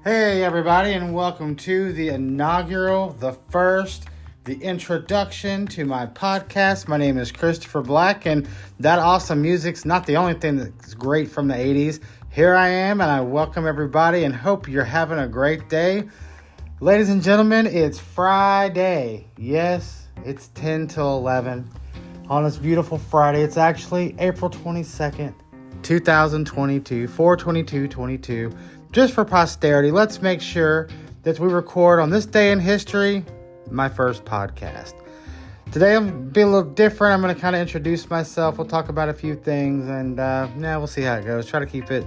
Hey everybody, and welcome to the inaugural, the introduction to my podcast. My name is Christopher Black, and that awesome music's not the only thing that's great from the 80s. Here I am, and I welcome everybody and hope you're having a great day. Ladies and gentlemen, it's Friday. Yes, it's 10 till 11 on this beautiful Friday. It's actually April 22nd, 2022, 4/22/22. Just for posterity, let's make sure that we record on this day in history, my first podcast. Today I'm going to be a little different. I'm going to kind of introduce myself. We'll talk about a few things, and we'll see how it goes. Try to keep it,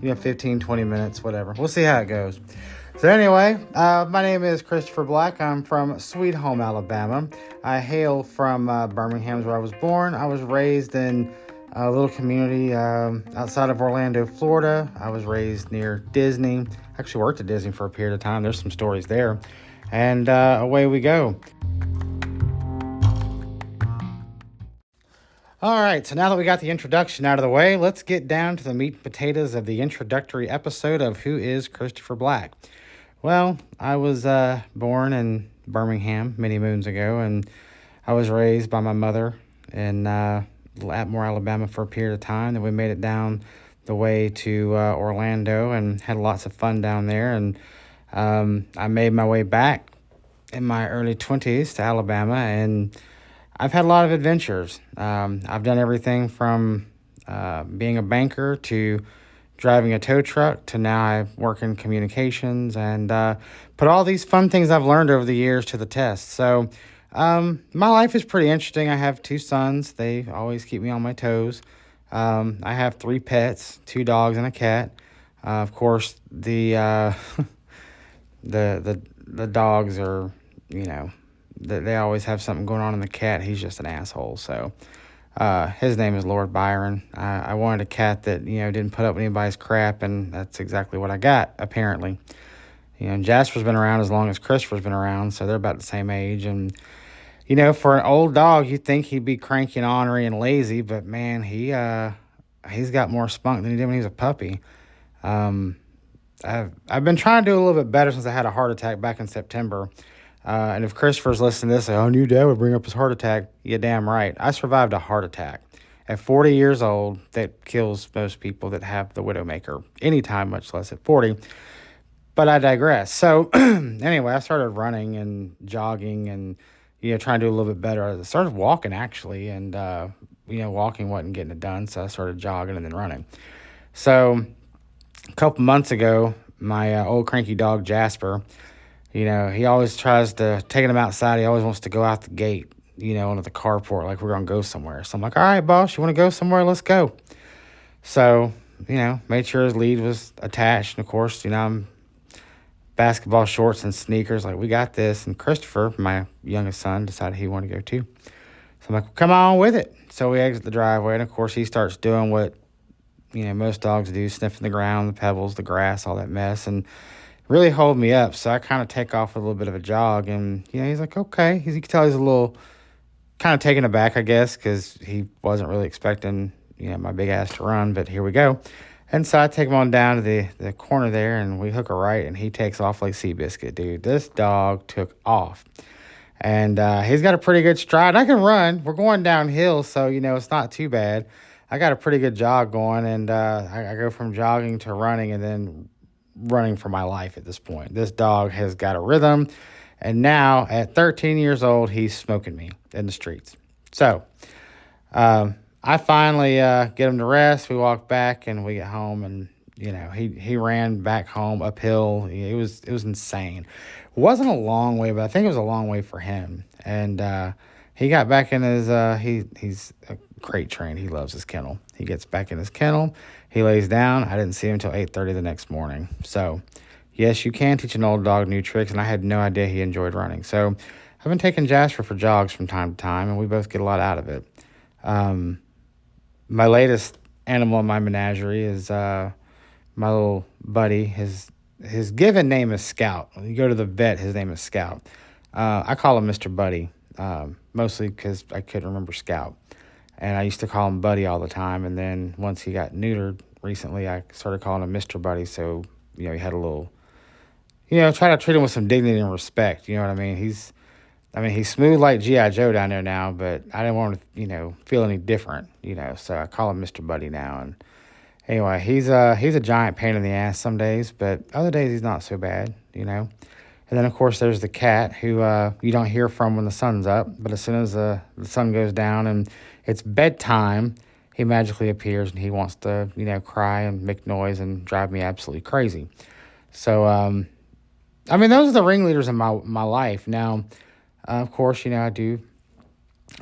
15, 20 minutes, whatever. We'll see how it goes. So anyway, my name is Christopher Black. I'm from Sweet Home, Alabama. I hail from Birmingham, where I was born. I was raised in a little community outside of Orlando, Florida. I was raised near Disney. Actually worked at Disney for a period of time. There's some stories there. And away we go. All right, so now that we got the introduction out of the way, let's get down to the meat and potatoes of the introductory episode of Who is Christopher Black? Well, I was born in Birmingham many moons ago, and I was raised by my mother in Atmore, Alabama for a period of time. Then we made it down the way to Orlando and had lots of fun down there. And I made my way back in my early 20s to Alabama, and I've had a lot of adventures. I've done everything from being a banker to driving a tow truck to now I work in communications and put all these fun things I've learned over the years to the test. So my life is pretty interesting. I have two sons. They always keep me on my toes. I have 3 pets, 2 dogs and a cat. Of course, the dogs are, they always have something going on, in the cat, he's just an asshole. So his name is Lord Byron. I wanted a cat that, didn't put up with anybody's crap, and that's exactly what I got, apparently. Jasper's been around as long as Christopher's been around, so they're about the same age. And for an old dog, you'd think he'd be cranky and ornery and lazy, but man, he's got more spunk than he did when he was a puppy. I've been trying to do a little bit better since I had a heart attack back in September. And if Christopher's listening to this, I knew Dad would bring up his heart attack. You're damn right. I survived a heart attack at 40 years old that kills most people that have the Widowmaker anytime, much less at 40. But I digress. So anyway, I started running and jogging and, trying to do a little bit better. I started walking, actually, and, walking wasn't getting it done, so I started jogging and then running. So a couple months ago, my old cranky dog, Jasper, he always tries to, taking him outside, he always wants to go out the gate, onto the carport, like we're going to go somewhere. So I'm like, all right, boss, you want to go somewhere? Let's go. So, made sure his lead was attached. And, of course, I'm basketball shorts and sneakers, like, we got this. And Christopher, my youngest son, decided he wanted to go too. So I'm like, well, come on with it. So we exit the driveway, and of course he starts doing what, most dogs do, sniffing the ground, the pebbles, the grass, all that mess, and really hold me up. So I kind of take off with a little bit of a jog, and, he's like, okay. You can tell he's a little kind of taken aback, I guess, because he wasn't really expecting, my big ass to run, but here we go. And so I take him on down to the corner there, and we hook a right, and he takes off like Seabiscuit, dude. This dog took off. And he's got a pretty good stride. I can run. We're going downhill, so, it's not too bad. I got a pretty good jog going, and I go from jogging to running and then running for my life at this point. This dog has got a rhythm, and now at 13 years old, he's smoking me in the streets. So I finally get him to rest. We walk back, and we get home, and he ran back home uphill. It was insane. It wasn't a long way, but I think it was a long way for him. And he got back in his he's a crate trained. He loves his kennel. He gets back in his kennel. He lays down. I didn't see him until 8:30 the next morning. So yes, you can teach an old dog new tricks, and I had no idea he enjoyed running. So I've been taking Jasper for jogs from time to time, and we both get a lot out of it. My latest animal in my menagerie is my little buddy. His given name is Scout. When you go to the vet, his name is Scout. I call him Mr. Buddy, mostly because I couldn't remember Scout. And I used to call him Buddy all the time. And then once he got neutered recently, I started calling him Mr. Buddy. So, he had a little try to treat him with some dignity and respect. You know what I mean? He's smooth like GI Joe down there now, but I didn't want to, feel any different. So I call him Mister Buddy now. And anyway, he's a giant pain in the ass some days, but other days he's not so bad. And then of course there's the cat who you don't hear from when the sun's up, but as soon as the sun goes down and it's bedtime, he magically appears and he wants to cry and make noise and drive me absolutely crazy. So those are the ringleaders in my life. Now, of course, I do.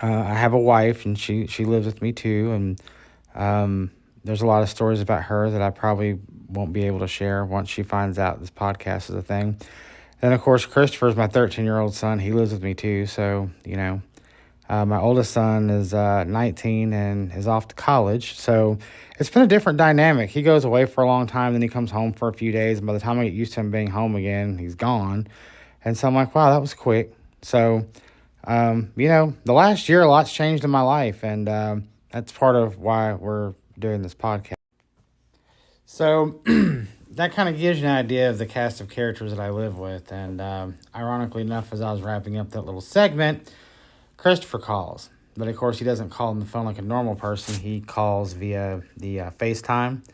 I have a wife, and she lives with me too. And there's a lot of stories about her that I probably won't be able to share once she finds out this podcast is a thing. And of course, Christopher's my 13-year-old son. He lives with me too. So my oldest son is 19 and is off to college. So it's been a different dynamic. He goes away for a long time, then he comes home for a few days. And by the time I get used to him being home again, he's gone. And so I'm like, wow, that was quick. So, the last year, a lot's changed in my life. And that's part of why we're doing this podcast. So that kind of gives you an idea of the cast of characters that I live with. And ironically enough, as I was wrapping up that little segment, Christopher calls. But of course, he doesn't call on the phone like a normal person. He calls via the FaceTime.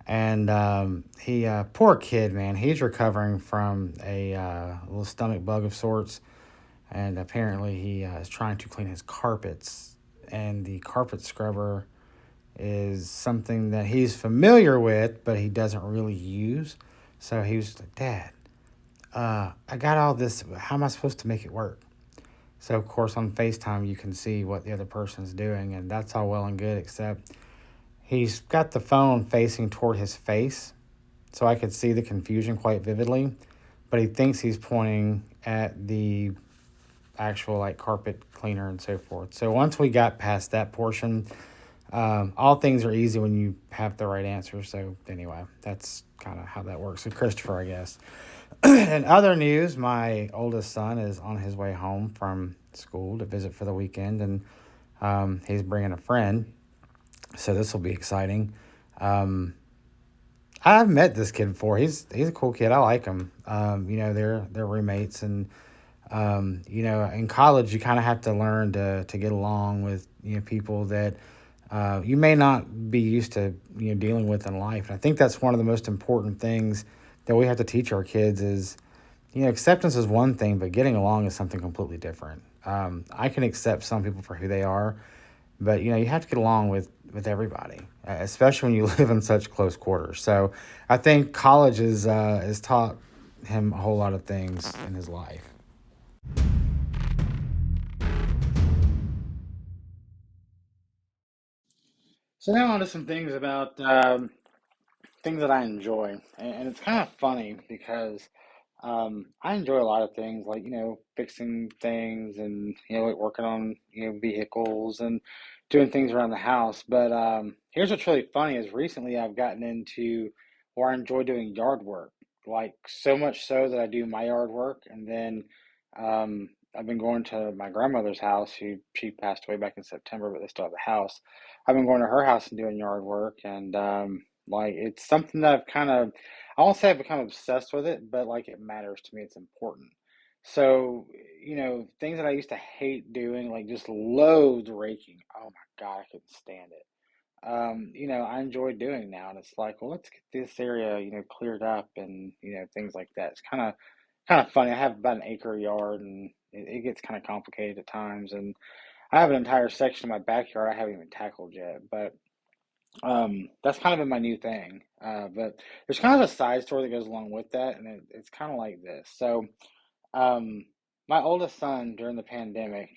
And poor kid, man, he's recovering from a little stomach bug of sorts. And apparently, he is trying to clean his carpets. And the carpet scrubber is something that he's familiar with, but he doesn't really use. So he was like, Dad, I got all this. How am I supposed to make it work? So, of course, on FaceTime, you can see what the other person's doing, and that's all well and good, except he's got the phone facing toward his face, so I could see the confusion quite vividly, but he thinks he's pointing at the actual, carpet cleaner and so forth. So once we got past that portion, all things are easy when you have the right answer. So anyway, that's kind of how that works with Christopher, I guess. In other news, my oldest son is on his way home from school to visit for the weekend, and he's bringing a friend. So this will be exciting. I've met this kid before. He's a cool kid. I like him. They're roommates, and in college you kind of have to learn to get along with people that you may not be used to dealing with in life. And I think that's one of the most important things that we have to teach our kids is acceptance is one thing, but getting along is something completely different. I can accept some people for who they are, but you have to get along with everybody, especially when you live in such close quarters. So I think college is taught him a whole lot of things in his life. So now on to some things about things that I enjoy, and it's kind of funny because I enjoy a lot of things like fixing things and like working on vehicles and doing things around the house. But here's what's really funny is recently I've gotten into where I enjoy doing yard work, like so much so that I do my yard work, and then I've been going to my grandmother's house, who she passed away back in September, but they still have the house. I've been going to her house and doing yard work, and it's something that I've kind of, I won't say I've become obsessed with it, but it matters to me. It's important. So, things that I used to hate doing, like just loads raking. Oh my God, I couldn't stand it. I enjoy doing now, and it's like, well, let's get this area, cleared up, and things like that. It's kind of funny. I have about an acre yard, and it gets kind of complicated at times, and I have an entire section of my backyard I haven't even tackled yet, but that's kind of been my new thing. But there's kind of a side story that goes along with that, and it's kind of like this. So, um, my oldest son during the pandemic,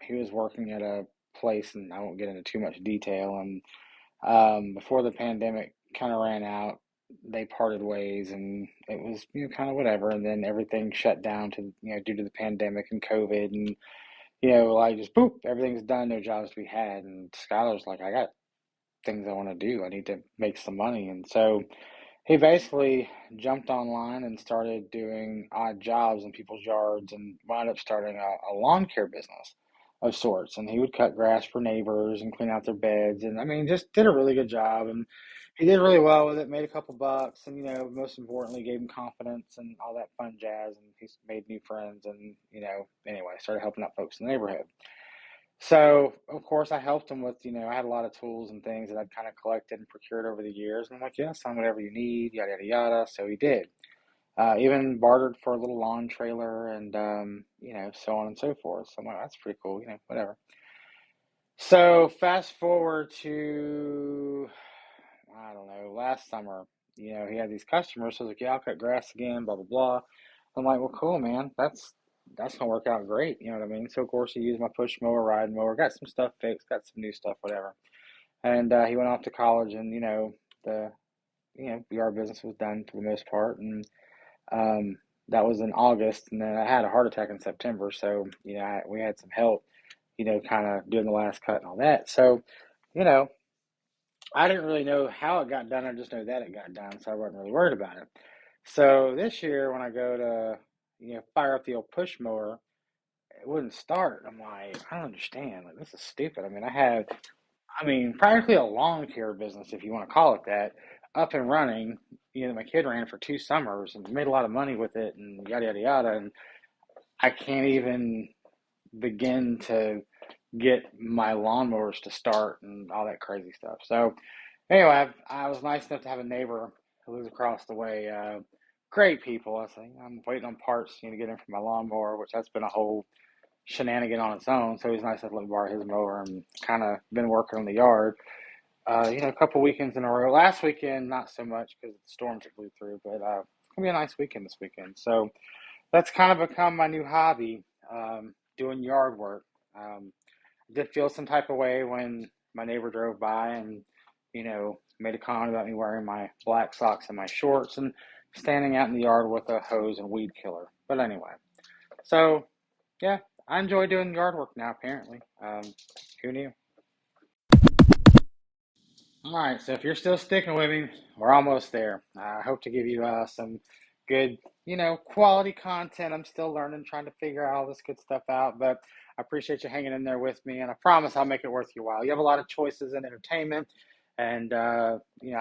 he was working at a place, and I won't get into too much detail. And before the pandemic kind of ran out, they parted ways, and it was kind of whatever. And then everything shut down to due to the pandemic and COVID, and just boop, everything's done, no jobs to be had. And Skylar's like, I got things I want to do. I need to make some money. And so he basically jumped online and started doing odd jobs in people's yards and wound up starting a lawn care business. of sorts. And he would cut grass for neighbors and clean out their beds. And I mean, just did a really good job. And he did really well with it, made a couple bucks. And, most importantly, gave him confidence and all that fun jazz. And he's made new friends. And, anyway, started helping out folks in the neighborhood. So, of course, I helped him with, I had a lot of tools and things that I'd kind of collected and procured over the years. And I'm like, yeah, son, whatever you need, yada, yada, yada. So he did. Even bartered for a little lawn trailer and, so on and so forth. So I'm like, that's pretty cool, whatever. So fast forward to, I don't know, last summer, he had these customers. So I was like, yeah, I'll cut grass again, blah, blah, blah. I'm like, well, cool, man. That's gonna work out great. You know what I mean? So of course he used my push mower, ride mower, got some stuff fixed, got some new stuff, whatever. And he went off to college, and the yard business was done for the most part, and that was in August, and then I had a heart attack in September. So we had some help, kind of doing the last cut and all that. So you know, I didn't really know how it got done. I just know that it got done, so I wasn't really worried about it. So this year, when I go to fire up the old push mower, it wouldn't start. I'm like, I don't understand. Like, this is stupid. I mean, practically a lawn care business, if you want to call it that, up and running. My kid ran for 2 summers and made a lot of money with it and yada, yada, yada. And I can't even begin to get my lawnmowers to start and all that crazy stuff. So, anyway, I was nice enough to have a neighbor who lives across the way. Great people. I think I'm waiting on parts, to get in for my lawnmower, which that's been a whole shenanigan on its own. So he's nice enough to let me borrow his mower and kind of been working on the yard. A couple weekends in a row. Last weekend, not so much because the storms that blew through, but it's gonna be a nice weekend this weekend. So that's kind of become my new hobby, doing yard work. I did feel some type of way when my neighbor drove by and, made a comment about me wearing my black socks and my shorts and standing out in the yard with a hose and weed killer. But anyway, so yeah, I enjoy doing yard work now, apparently. Who knew? All right, so if you're still sticking with me, we're almost there. I hope to give you some good, quality content. I'm still learning, trying to figure all this good stuff out, but I appreciate you hanging in there with me, and I promise I'll make it worth your while. You have a lot of choices in entertainment, and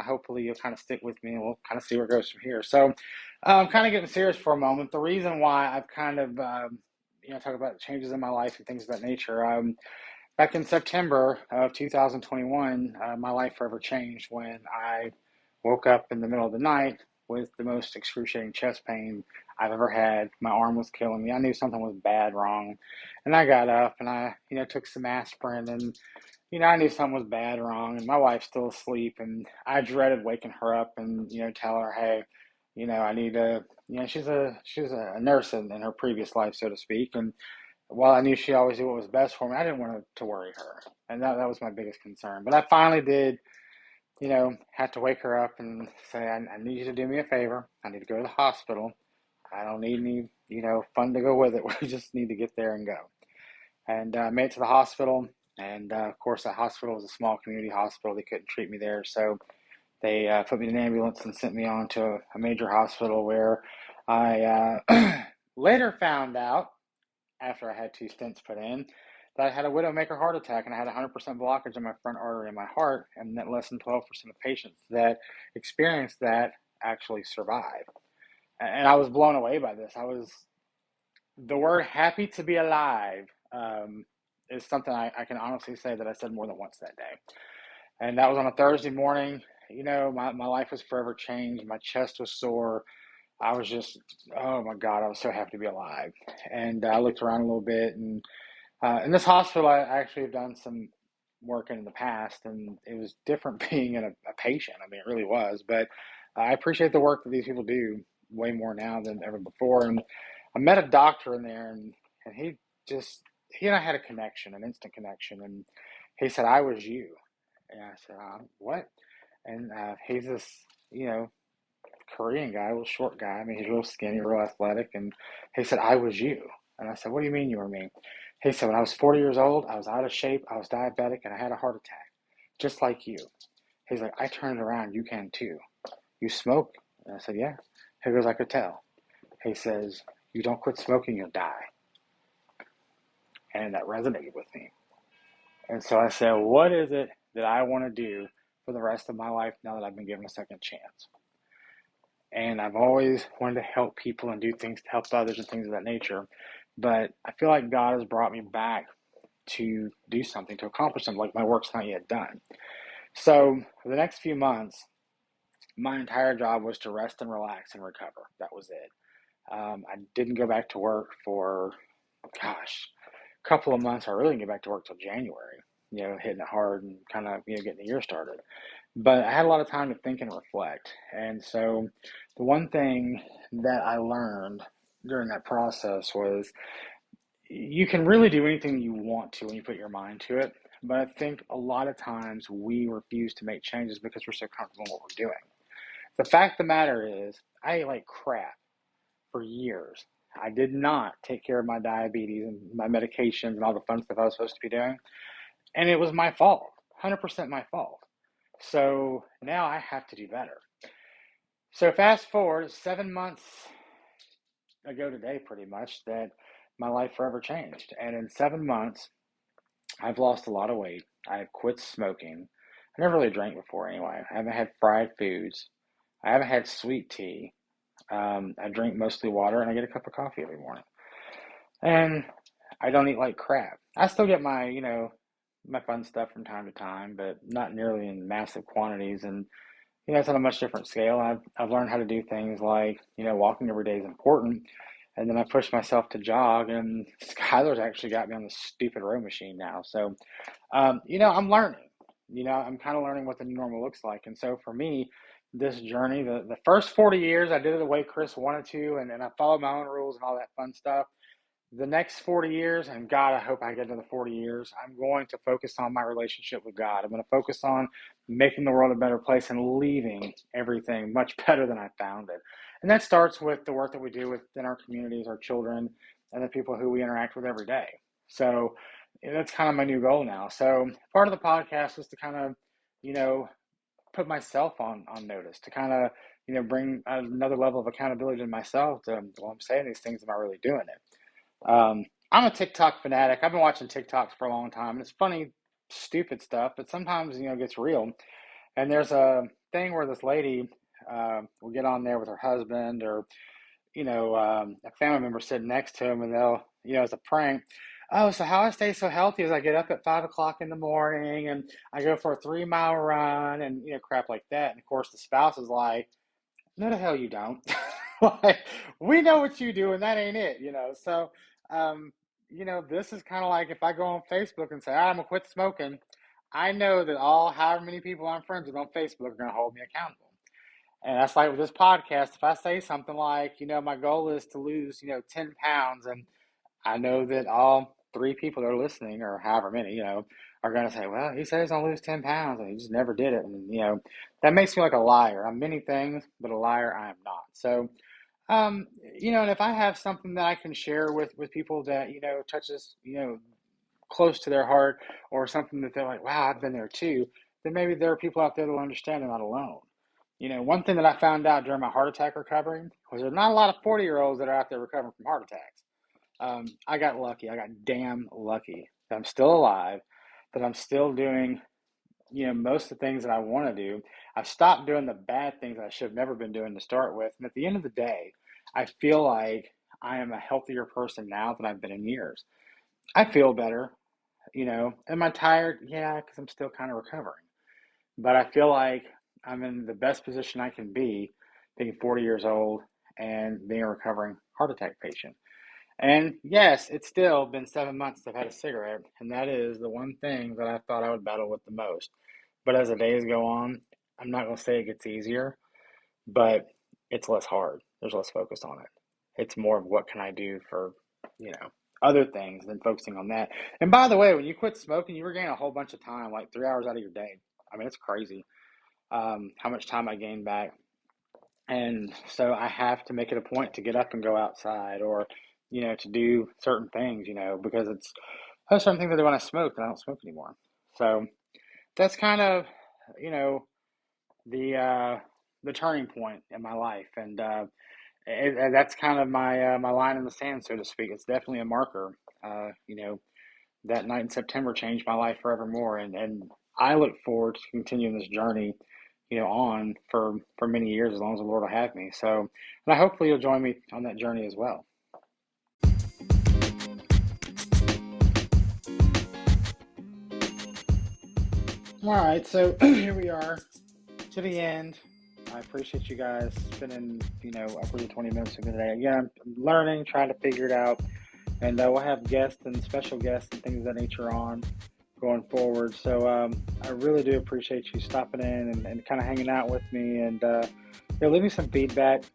hopefully you'll kind of stick with me, and we'll kind of see where it goes from here. So, kind of getting serious for a moment. The reason why I've kind of, talk about changes in my life and things of that nature. Back in September of 2021, my life forever changed when I woke up in the middle of the night with the most excruciating chest pain I've ever had. My arm was killing me. I knew something was bad wrong. And I got up and I, took some aspirin and, I knew something was bad wrong. And my wife's still asleep. And I dreaded waking her up and, tell her, hey, I need to, she was a nurse in her previous life, so to speak. And while I knew she always did what was best for me, I didn't want to worry her. And that was my biggest concern. But I finally did, have to wake her up and say, I need you to do me a favor. I need to go to the hospital. I don't need any, fun to go with it. We just need to get there and go. And made it to the hospital. And of course, that hospital was a small community hospital. They couldn't treat me there. So they put me in an ambulance and sent me on to a major hospital where I later found out after I had 2 stents put in that I had a widowmaker heart attack and I had 100% blockage in my front artery in my heart, and that less than 12% of patients that experienced that actually survive. And I was blown away by this. The word happy to be alive is something I can honestly say that I said more than once that day. And that was on a Thursday morning. My life was forever changed. My chest was sore. I was just, oh my God, I was so happy to be alive. And I looked around a little bit, and in this hospital, I actually have done some work in the past, and it was different being a patient. I mean, it really was. But I appreciate the work that these people do way more now than ever before. And I met a doctor in there, and he and I had a connection, an instant connection. And he said, I was you. And I said, what? And he's this, Korean guy, a little short guy. I mean, he's real skinny, real athletic. And he said, I was you. And I said, what do you mean you were me? He said, when I was 40 years old, I was out of shape, I was diabetic, and I had a heart attack, just like you. He's like, I turned it around. You can too. You smoke? And I said, yeah. He goes, I could tell. He says, you don't quit smoking, you'll die. and that resonated with me. And so I said, what is it that I want to do for the rest of my life now that I've been given a second chance? And I've always wanted to help people and do things to help others and things of that nature. But I feel like God has brought me back to do something, to accomplish something, like my work's not yet done. So for the next few months, my entire job was to rest and relax and recover. That was it. I didn't go back to work for, gosh, a couple of months. I really didn't get back to work till January, hitting it hard and kind of, getting the year started. But I had a lot of time to think and reflect. And so the one thing that I learned during that process was you can really do anything you want to when you put your mind to it. But I think a lot of times we refuse to make changes because we're so comfortable in what we're doing. The fact of the matter is, I ate like crap for years. I did not take care of my diabetes and my medications and all the fun stuff I was supposed to be doing. And it was my fault, 100% my fault. So now I have to do better. So fast forward 7 months ago today, pretty much, that my life forever changed. And in 7 months, I've lost a lot of weight. I've quit smoking. I never really drank before anyway. I haven't had fried foods. I haven't had sweet tea. I drink mostly water and I get a cup of coffee every morning. And I don't eat like crap. I still get my fun stuff from time to time, but not nearly in massive quantities. And it's on a much different scale. I've learned how to do things like, walking every day is important. And then I pushed myself to jog, and Skylar's actually got me on the stupid row machine now. So, I'm learning. I'm kind of learning what the new normal looks like. And so for me, this journey, the first 40 years, I did it the way Chris wanted to, and I followed my own rules and all that fun stuff. The next 40 years, and God, I hope I get to the 40 years, I'm going to focus on my relationship with God. I'm going to focus on making the world a better place and leaving everything much better than I found it. And that starts with the work that we do within our communities, our children, and the people who we interact with every day. So that's kind of my new goal now. So part of the podcast was to kind of, you know, put myself on notice, to kind of, bring another level of accountability to myself to, well, I'm saying these things, am I really doing it? I'm a TikTok fanatic. I've been watching TikToks for a long time. And it's funny, stupid stuff, but sometimes, it gets real. And there's a thing where this lady will get on there with her husband or, a family member sitting next to him and they'll, it's a prank. Oh, so how I stay so healthy is I get up at 5 o'clock in the morning and I go for a 3 mile run and, crap like that. And of course, the spouse is like, no, the hell you don't. Like, we know what you do, and that ain't it. So, um, this is kind of like if I go on Facebook and say, I'm gonna quit smoking, I know that however many people I'm friends with on Facebook are gonna hold me accountable. And that's like with this podcast. If I say something like, my goal is to lose, 10 pounds, and I know that all three people that are listening, or however many, are going to say, well, he said he's going to lose 10 pounds and he just never did it. And, that makes me like a liar. I'm many things, but a liar I am not. So, and if I have something that I can share with people that, touches, close to their heart or something that they're like, wow, I've been there too, then maybe there are people out there that will understand I'm not alone. One thing that I found out during my heart attack recovery was there's not a lot of 40-year-olds that are out there recovering from heart attacks. I got lucky. I got damn lucky that I'm still alive, that I'm still doing, most of the things that I want to do. I've stopped doing the bad things I should have never been doing to start with. And at the end of the day, I feel like I am a healthier person now than I've been in years. I feel better, Am I tired? Yeah, because I'm still kind of recovering. But I feel like I'm in the best position I can be being 40 years old and being a recovering heart attack patient. And yes, it's still been 7 months since I've had a cigarette, and that is the one thing that I thought I would battle with the most. But as the days go on, I'm not going to say it gets easier, but it's less hard. There's less focus on it. It's more of what can I do for, you know, other things than focusing on that. And by the way, when you quit smoking, you regain a whole bunch of time, like 3 hours out of your day. I mean, it's crazy how much time I gained back. And so I have to make it a point to get up and go outside or, to do certain things, because there's certain things I do when I smoked and I don't smoke anymore. So that's kind of, you know, the, uh, the turning point in my life. And, that's kind of my line in the sand, so to speak. It's definitely a marker. Uh, you know, that night in September changed my life forevermore. And I look forward to continuing this journey, on for many years, as long as the Lord will have me. So, and I hopefully you'll join me on that journey as well. All right, so here we are to the end. I appreciate you guys spending, upwards of 20 minutes with me today. Again, I'm learning, trying to figure it out, and we'll have guests and special guests and things of that nature on going forward. So I really do appreciate you stopping in and kind of hanging out with me, and leave me some feedback.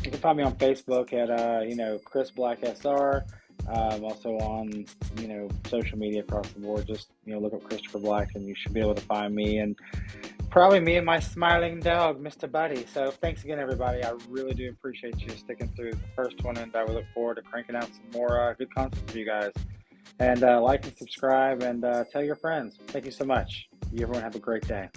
You can find me on Facebook at Chris Black SR. Also on social media across the board. Just look up Christopher Black, and you should be able to find me, and probably me and my smiling dog, Mr. Buddy. So thanks again, everybody. I really do appreciate you sticking through the first one, and I look forward to cranking out some more good content for you guys. And like and subscribe, and tell your friends. Thank you so much. You everyone have a great day.